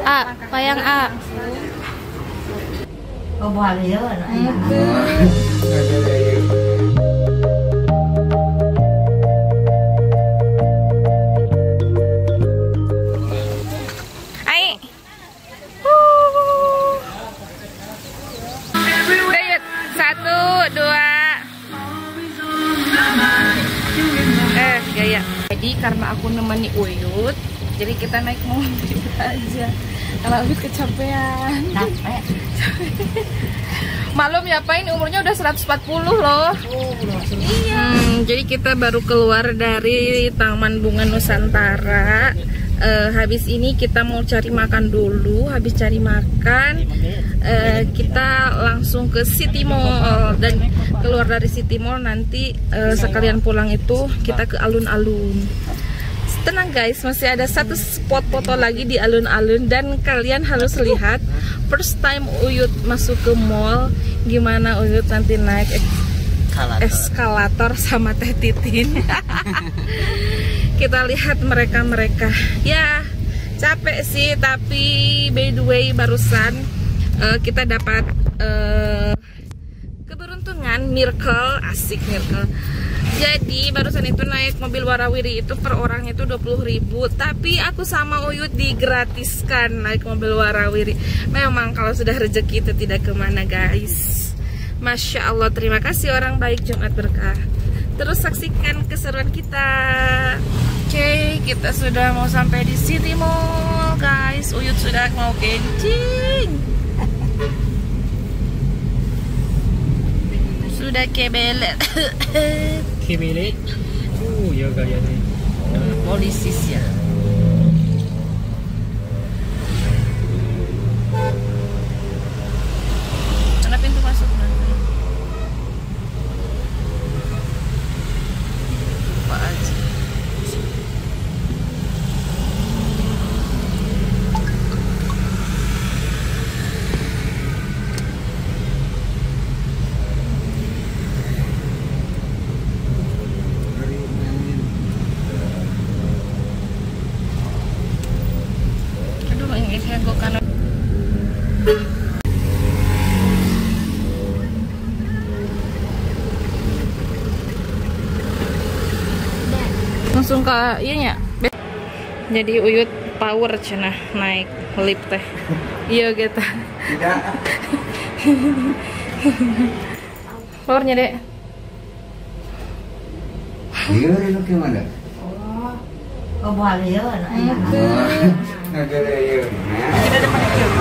A, payang A. Oh, boleh ya. Ai. Dayut. 1, 2. Gaya. Jadi karena aku nemani Uyut, jadi kita naik mobil aja. Kalau Uyut kecapean. Capek. Malum ya Pak, ini umurnya udah 140 loh. Iya. Jadi kita baru keluar dari Taman Bunga Nusantara. Habis ini kita mau cari makan dulu. Habis cari makan, kita langsung ke City Mall. Dan keluar dari City Mall nanti sekalian pulang itu kita ke alun-alun. Tenang guys, masih ada satu spot foto lagi di alun-alun. Dan kalian harus lihat first time Uyut masuk ke mall, gimana Uyut nanti naik eskalator sama Teh Titin. Kita lihat mereka-mereka. Ya, capek sih, tapi by the way barusan kita dapat keberuntungan, miracle, asik miracle. Jadi barusan itu naik mobil warawiri itu per orang itu 20.000, tapi aku sama Uyut digratiskan naik mobil warawiri. Memang kalau sudah rezeki itu tidak kemana guys. Masya Allah, terima kasih orang baik, Jumat berkah. Terus saksikan keseruan kita. Oke, kita sudah mau sampai di City Mall guys. Uyut sudah mau kencing. Sudah kebelet. Kebelet. Ya gayanya. Polisi ya. Mana pintu masuk nanti? Apa aja? Langsung ke iya ya. Jadi Uyut power cenah naik lift teh. Iya gitu. Tidak. Powernya Dek. Iya, itu gimana? Oh, boleh ya. Ada ya. Kita dapat kill.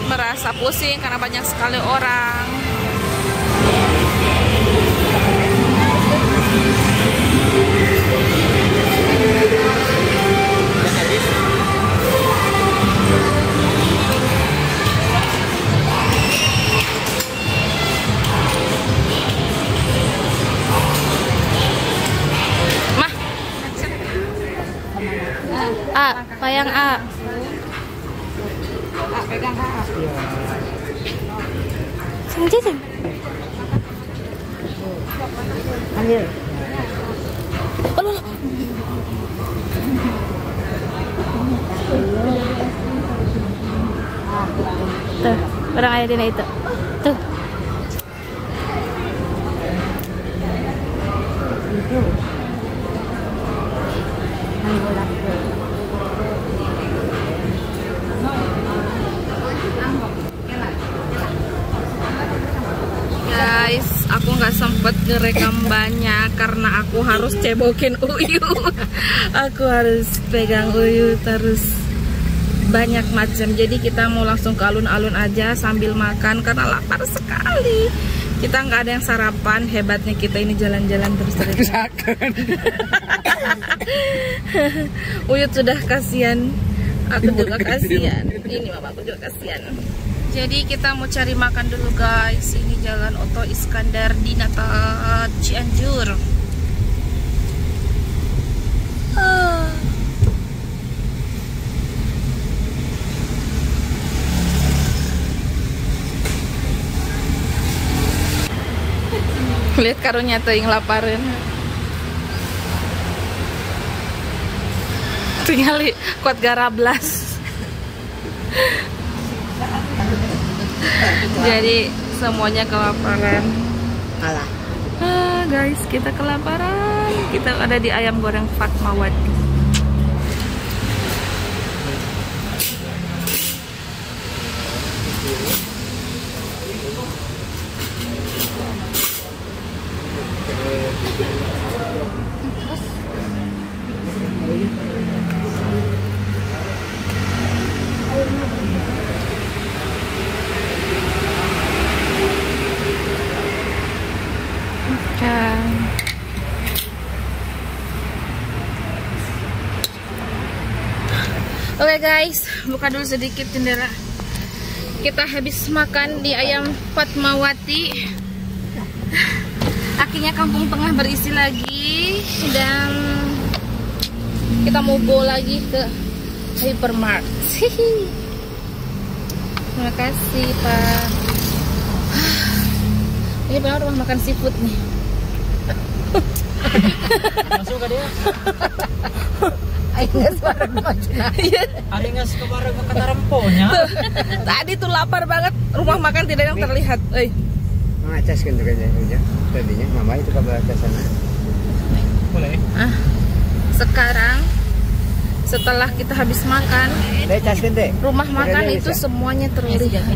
Merasa pusing karena banyak sekali orang. Mah, A, payang A. Pegang A. Sini. Ambil. Tuh, barang ayah dina itu. Tuh. sempat ngerekam banyak karena aku harus cebokin Uyut. Aku harus pegang Uyut terus banyak macam. Jadi kita mau langsung ke alun-alun aja sambil makan karena lapar sekali. Kita nggak ada yang sarapan. Hebatnya kita ini jalan-jalan terus. Uyut sudah kasihan. Aku juga kasihan. Ini mamaku juga kasihan. Jadi kita mau cari makan dulu guys. Ini Jalan Oto Iskandar di Nata Cianjur. Lihat karunya tuh yang laparin. Tinggal kuat garablas. Jadi semuanya kelaparan. Alah. Guys, kita kelaparan. Kita ada di ayam goreng Fatmawati. Oke guys, buka dulu sedikit jendela. Kita habis makan di ayam Fatmawati. Akhirnya kampung tengah berisi lagi. Dan kita mau go lagi ke hypermart. Terima kasih Pak. Ini benar rumah makan seafood nih. Masuk ke dia. Aing suara macam. Ada nggak kemarin kata remponya. Tadi tuh lapar banget. Rumah makan tidak yang terlihat. Mengacas kan kerjanya. Tadinya mama itu kabar ke sana. Boleh. Sekarang setelah kita habis makan, rumah makan itu semuanya terlihat.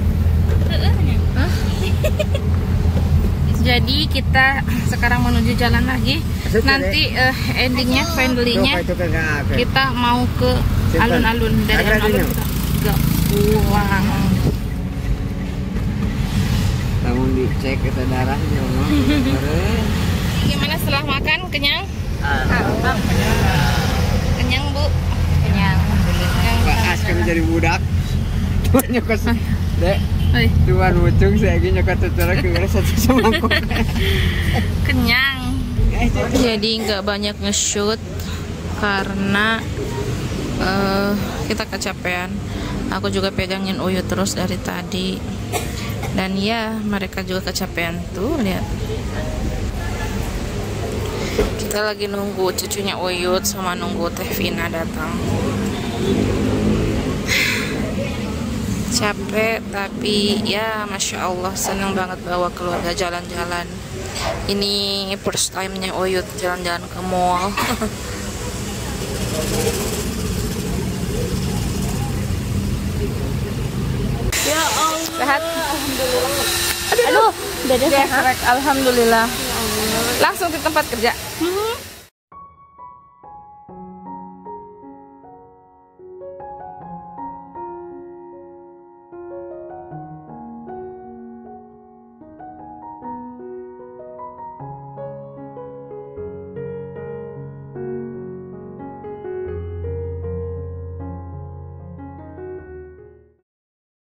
Jadi kita sekarang menuju jalan lagi. Nanti endingnya, finally-nya kita mau ke alun-alun. Dari alun-alun kita pulang. Namun dicek ke darahnya. Gimana setelah makan? Kenyang? Kenyang Bu? Kenyang. Pak Askan jadi budak. Tuannya kos. Dek. Oi. Tuan mucung saya lagi nyokat secara kira satu semangkuk. Kenyang. Jadi nggak banyak nge-shoot karena kita kecapean. Aku juga pegangin Uyut terus dari tadi. Dan ya, mereka juga kecapean tuh, lihat. Kita lagi nunggu cucunya Uyut sama nunggu Teh Vina datang. Capek tapi ya Masya Allah seneng banget bawa keluarga jalan-jalan. Ini first time-nya Uyut jalan-jalan ke mall. Ya Allah. Sehat? Alhamdulillah. Aduh, udah sehat. Alhamdulillah. Langsung di tempat kerja.